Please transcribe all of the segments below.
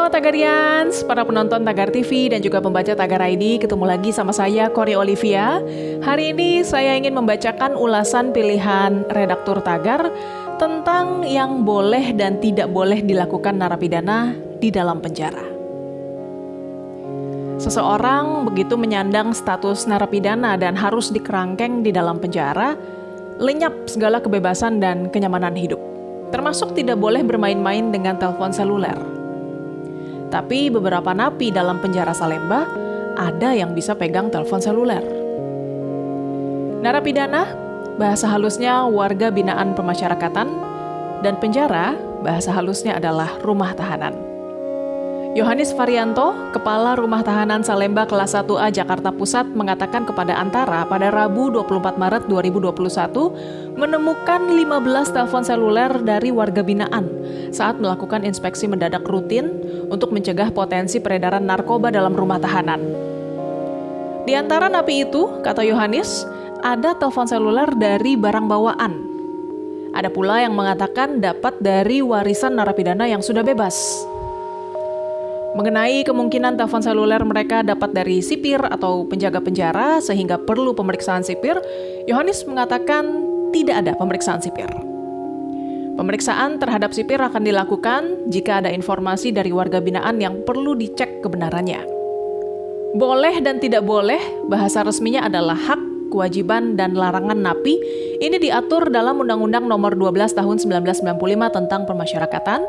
Halo Tagarians, para penonton Tagar TV dan juga pembaca Tagar ID, ketemu lagi sama saya, Kori Olivia. Hari ini saya ingin membacakan ulasan pilihan redaktur Tagar tentang yang boleh dan tidak boleh dilakukan narapidana di dalam penjara. Seseorang begitu menyandang status narapidana dan harus dikerangkeng di dalam penjara, lenyap segala kebebasan dan kenyamanan hidup. Termasuk tidak boleh bermain-main dengan telepon seluler. Tapi beberapa napi dalam penjara Salemba ada yang bisa pegang telepon seluler. Narapidana, bahasa halusnya warga binaan pemasyarakatan, dan penjara, bahasa halusnya adalah rumah tahanan. Yohanes Varianto, Kepala Rumah Tahanan Salemba Kelas 1A Jakarta Pusat mengatakan kepada Antara pada Rabu 24 Maret 2021 menemukan 15 telepon seluler dari warga binaan saat melakukan inspeksi mendadak rutin untuk mencegah potensi peredaran narkoba dalam rumah tahanan. Di antara napi itu, kata Yohanes, ada telepon seluler dari barang bawaan. Ada pula yang mengatakan dapat dari warisan narapidana yang sudah bebas. Mengenai kemungkinan telepon seluler mereka dapat dari sipir atau penjaga penjara sehingga perlu pemeriksaan sipir, Yohanes mengatakan tidak ada pemeriksaan sipir. Pemeriksaan terhadap sipir akan dilakukan jika ada informasi dari warga binaan yang perlu dicek kebenarannya. Boleh dan tidak boleh, bahasa resminya adalah hak, kewajiban, dan larangan napi. Ini diatur dalam Undang-Undang Nomor 12 Tahun 1995 tentang Pemasyarakatan,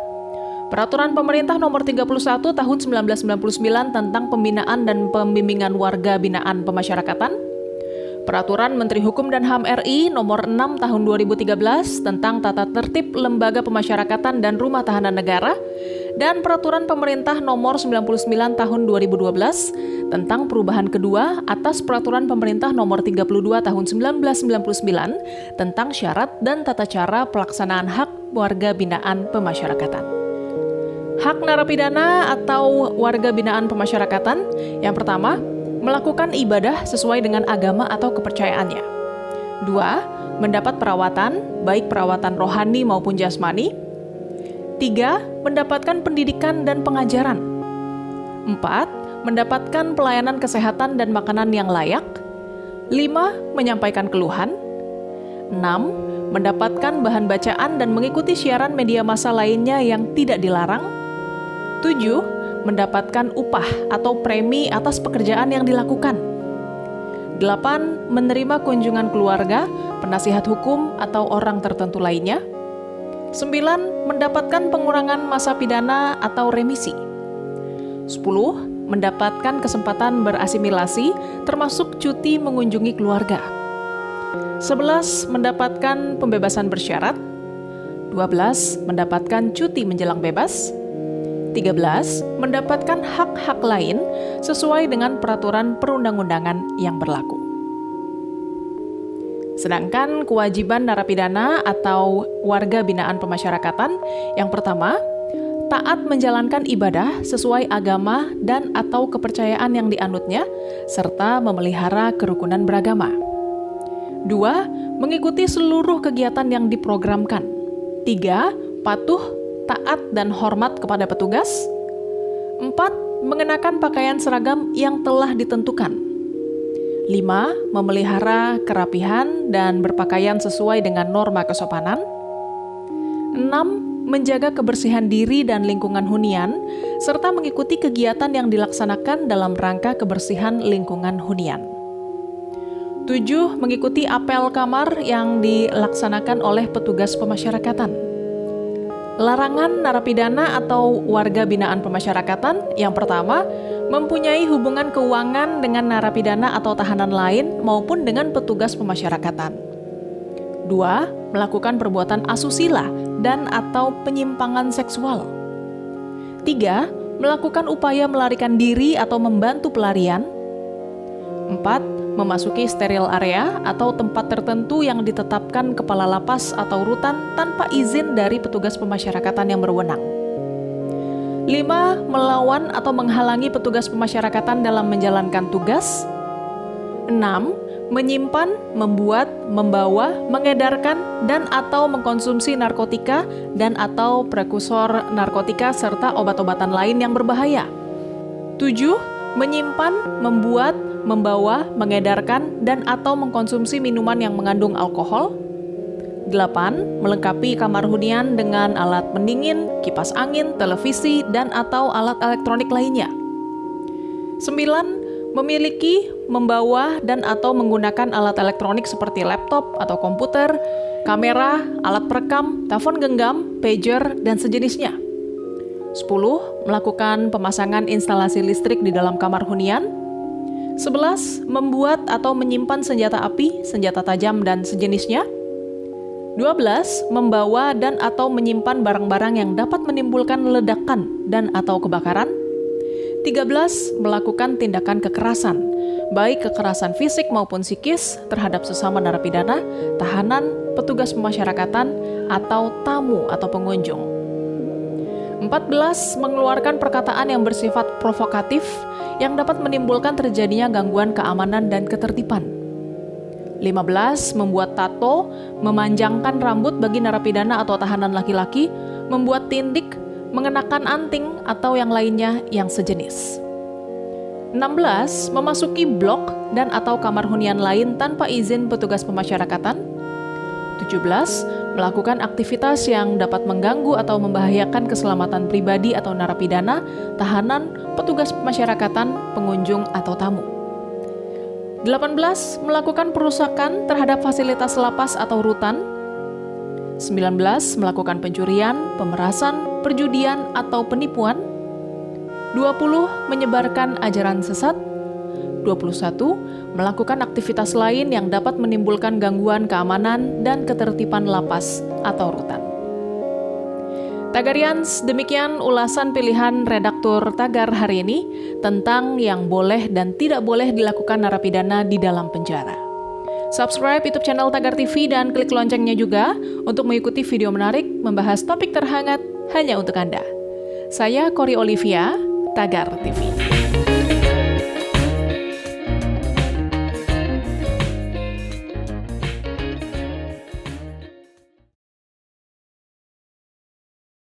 Peraturan Pemerintah Nomor 31 Tahun 1999 tentang Pembinaan dan Pembimbingan Warga Binaan Pemasyarakatan, Peraturan Menteri Hukum dan HAM RI Nomor 6 Tahun 2013 tentang Tata Tertib Lembaga Pemasyarakatan dan Rumah Tahanan Negara, dan Peraturan Pemerintah Nomor 99 Tahun 2012 tentang perubahan kedua atas Peraturan Pemerintah Nomor 32 Tahun 1999 tentang syarat dan tata cara pelaksanaan hak warga binaan pemasyarakatan. Hak narapidana atau warga binaan pemasyarakatan, yang pertama, melakukan ibadah sesuai dengan agama atau kepercayaannya. 2. Mendapat perawatan, baik perawatan rohani maupun jasmani. 3. Mendapatkan pendidikan dan pengajaran. 4. Mendapatkan pelayanan kesehatan dan makanan yang layak. 5. Menyampaikan keluhan. 6. Mendapatkan bahan bacaan dan mengikuti siaran media massa lainnya yang tidak dilarang. 7. Mendapatkan upah atau premi atas pekerjaan yang dilakukan. 8. Menerima kunjungan keluarga, penasihat hukum, atau orang tertentu lainnya. 9. Mendapatkan pengurangan masa pidana atau remisi. 10. Mendapatkan kesempatan berasimilasi, termasuk cuti mengunjungi keluarga. 11. Mendapatkan pembebasan bersyarat. 12. Mendapatkan cuti menjelang bebas. 13. Mendapatkan hak-hak lain sesuai dengan peraturan perundang-undangan yang berlaku. Sedangkan kewajiban narapidana atau warga binaan pemasyarakatan, yang pertama, taat menjalankan ibadah sesuai agama dan atau kepercayaan yang dianutnya, serta memelihara kerukunan beragama. 2. Mengikuti seluruh kegiatan yang diprogramkan. 3. Patuh, taat dan hormat kepada petugas. 4. Mengenakan pakaian seragam yang telah ditentukan. 5. Memelihara kerapihan dan berpakaian sesuai dengan norma kesopanan. 6. Menjaga kebersihan diri dan lingkungan hunian, serta mengikuti kegiatan yang dilaksanakan dalam rangka kebersihan lingkungan hunian. 7. Mengikuti apel kamar yang dilaksanakan oleh petugas pemasyarakatan. Larangan narapidana atau warga binaan pemasyarakatan, yang pertama, mempunyai hubungan keuangan dengan narapidana atau tahanan lain maupun dengan petugas pemasyarakatan. 2. Melakukan perbuatan asusila dan atau penyimpangan seksual. 3. Melakukan upaya melarikan diri atau membantu pelarian. 4. Memasuki steril area atau tempat tertentu yang ditetapkan kepala lapas atau rutan tanpa izin dari petugas pemasyarakatan yang berwenang. 5. Melawan atau menghalangi petugas pemasyarakatan dalam menjalankan tugas. 6. menyimpan, membuat, membawa, mengedarkan, dan atau mengkonsumsi narkotika dan atau prekursor narkotika serta obat-obatan lain yang berbahaya. 7. Menyimpan, membuat, membawa, mengedarkan, dan atau mengkonsumsi minuman yang mengandung alkohol. 8. Melengkapi kamar hunian dengan alat pendingin, kipas angin, televisi, dan atau alat elektronik lainnya. 9. Memiliki, membawa, dan atau menggunakan alat elektronik seperti laptop atau komputer, kamera, alat perekam, telepon genggam, pager, dan sejenisnya. 10. Melakukan pemasangan instalasi listrik di dalam kamar hunian. 11. Membuat atau menyimpan senjata api, senjata tajam, dan sejenisnya. 12. Membawa dan atau menyimpan barang-barang yang dapat menimbulkan ledakan dan atau kebakaran. 13. Melakukan tindakan kekerasan, baik kekerasan fisik maupun psikis terhadap sesama narapidana, tahanan, petugas pemasyarakatan, atau tamu atau pengunjung. 14. Mengeluarkan perkataan yang bersifat provokatif yang dapat menimbulkan terjadinya gangguan keamanan dan ketertiban. 15. Membuat tato, memanjangkan rambut bagi narapidana atau tahanan laki-laki, membuat tindik, mengenakan anting atau yang lainnya yang sejenis. 16. Memasuki blok dan atau kamar hunian lain tanpa izin petugas pemasyarakatan. 17. Melakukan aktivitas yang dapat mengganggu atau membahayakan keselamatan pribadi atau narapidana, tahanan, petugas pemasyarakatan, pengunjung, atau tamu. 18. Melakukan perusakan terhadap fasilitas lapas atau rutan. 19. Melakukan pencurian, pemerasan, perjudian, atau penipuan. 20. Menyebarkan ajaran sesat. 21. Melakukan aktivitas lain yang dapat menimbulkan gangguan keamanan dan ketertiban lapas atau rutan. Tagarians, demikian ulasan pilihan redaktur Tagar hari ini tentang yang boleh dan tidak boleh dilakukan narapidana di dalam penjara. Subscribe YouTube channel Tagar TV dan klik loncengnya juga untuk mengikuti video menarik membahas topik terhangat hanya untuk Anda. Saya Kori Olivia, Tagar TV.